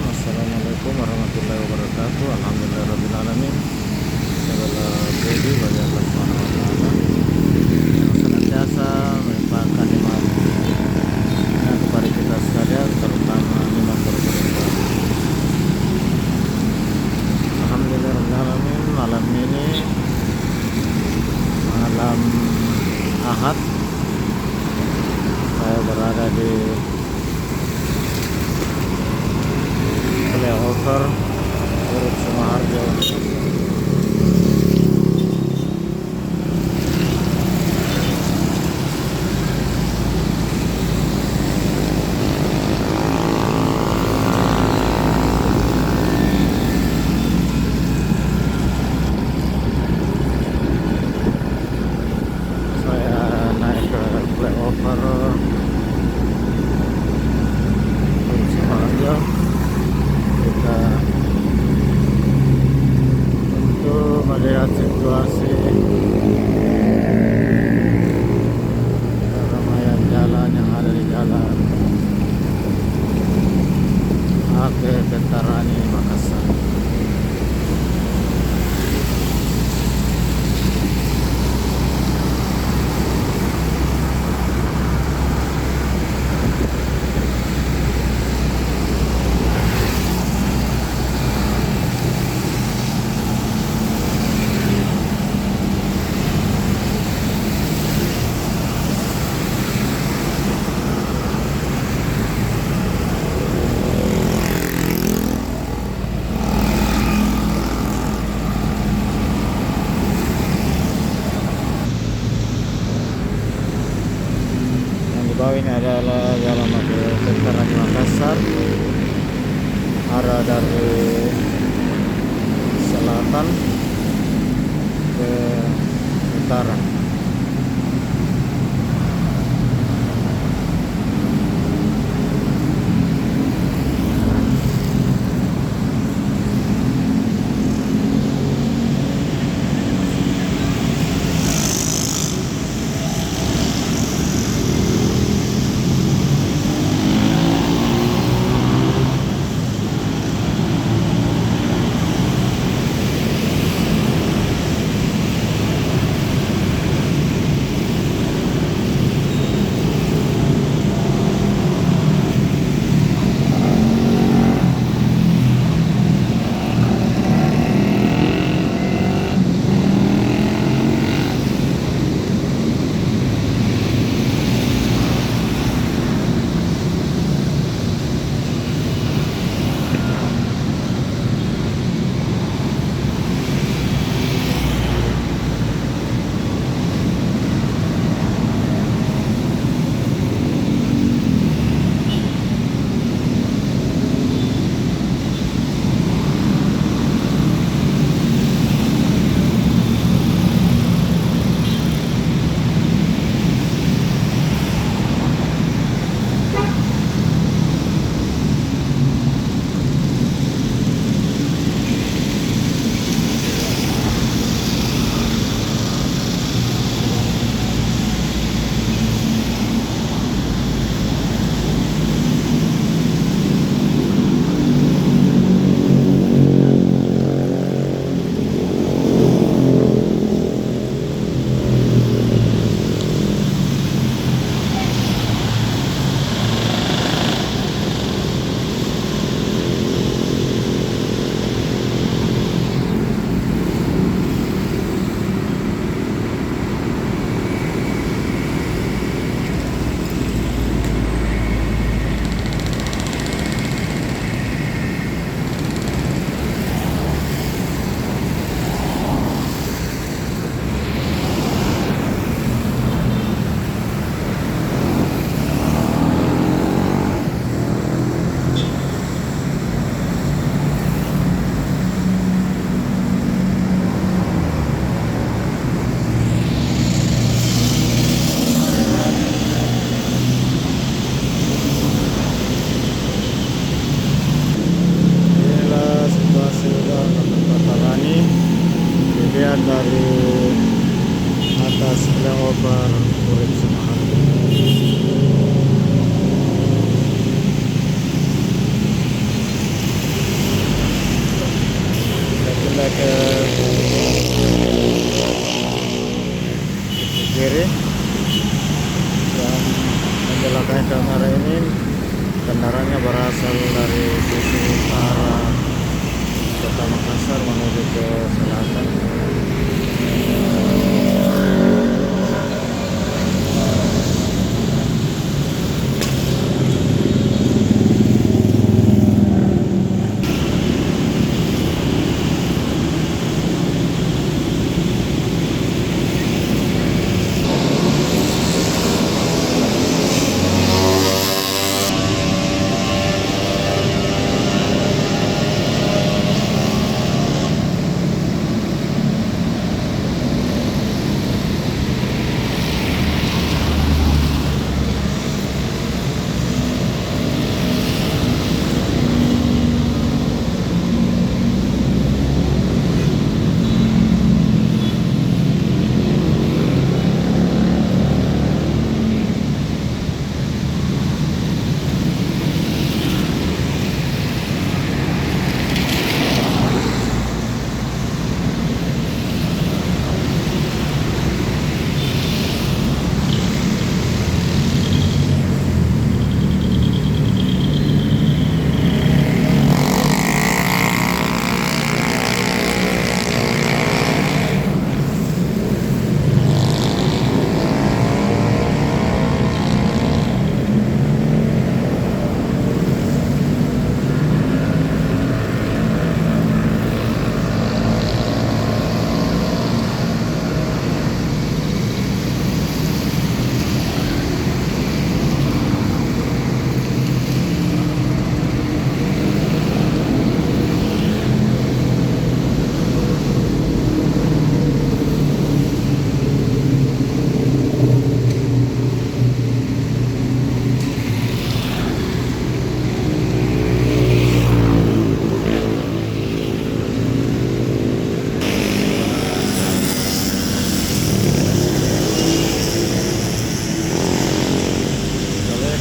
Assalamualaikum warahmatullahi wabarakatuh. Alhamdulillahirabbil alamin. Segala puji bagi Allah Subhanahu wa taala yang senantiasa melimpahkan nikmat-Nya kepada kita sekalian, terutama nikmat berbuka. Alhamdulillahirabbil alamin. Malam ini malam Ahad, saya berada di flyover Urut Sumaharjo. Saya naik ke flyover Urut Sumaharjo untuk melihat situasi keramaian jalan yang ada di jalan Ake Kentarani Makassar. Di bawah ini adalah jalan Ake Kentarani Makassar, arah dari selatan ke utara. ini kendaraannya berasal dari sisi utara Kota Makassar menuju ke selatan.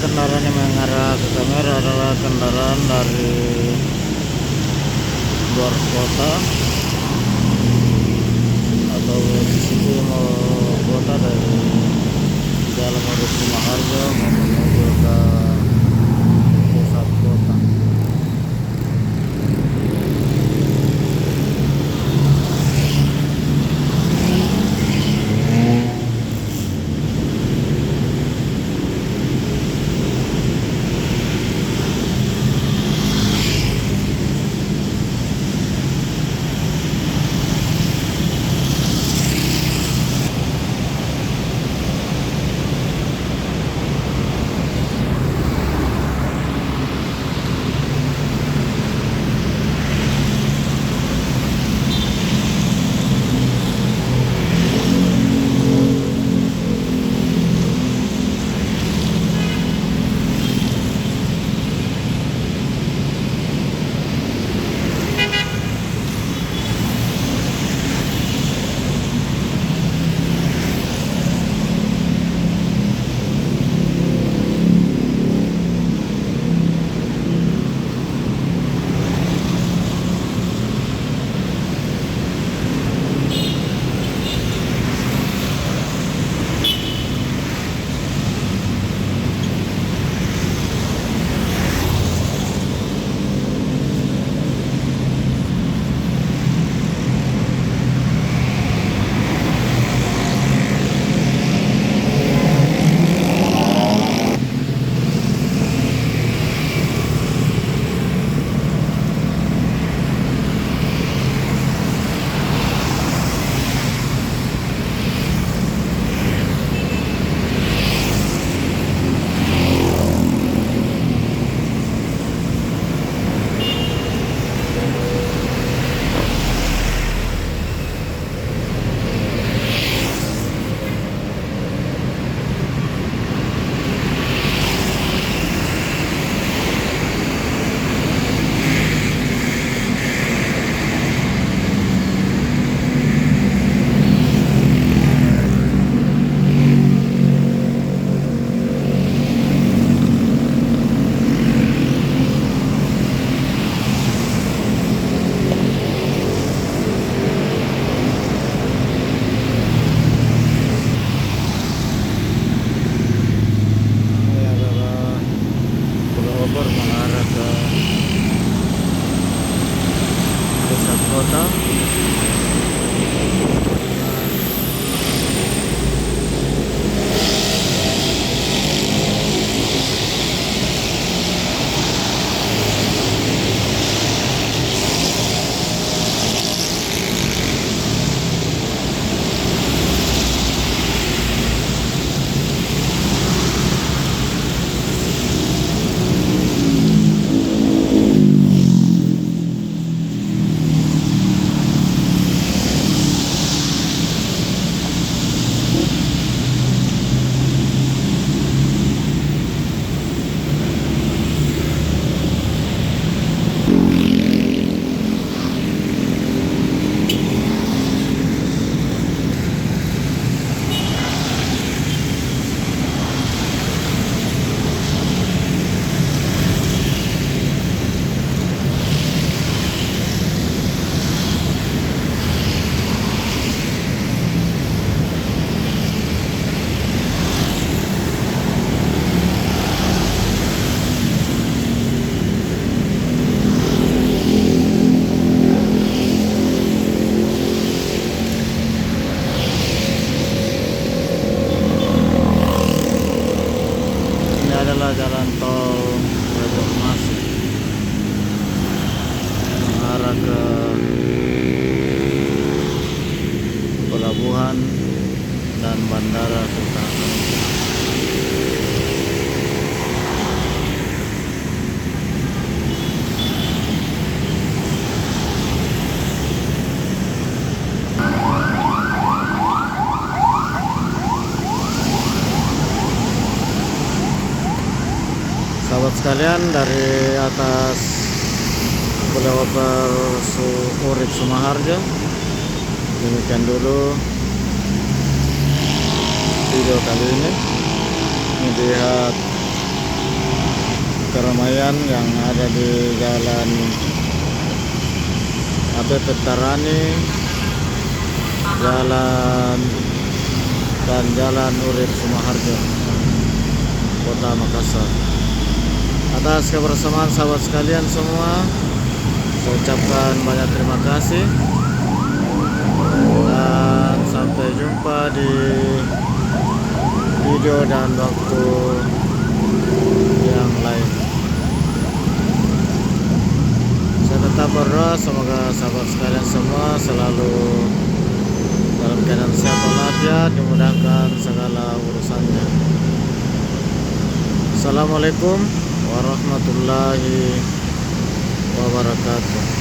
Kendaraan yang mengarah ke kamera adalah kendaraan dari luar kota atau sisi timur kota, dari dalam Urus Sumaharjo menuju ke pusat kota. Bogor mengarah ke pusat kota. Ini adalah jalan tol Reformasi mengarah ke pelabuhan dan Bandara Sultan Hasanuddin. Sahabat sekalian, dari atas Flyover Urip Sumaharjo, demikian dulu video kali ini. Melihat keramaian yang ada di jalan AP Tarani, jalan Urip Sumaharjo, Kota Makassar. Atas kebersamaan sahabat sekalian semua, saya ucapkan banyak terima kasih dan sampai jumpa di video dan waktu yang lain. Saya tetap berdoa semoga sahabat sekalian semua selalu dalam keadaan sehat walafiat, dimudahkan segala urusannya. Assalamualaikum warahmatullahi wabarakatuh.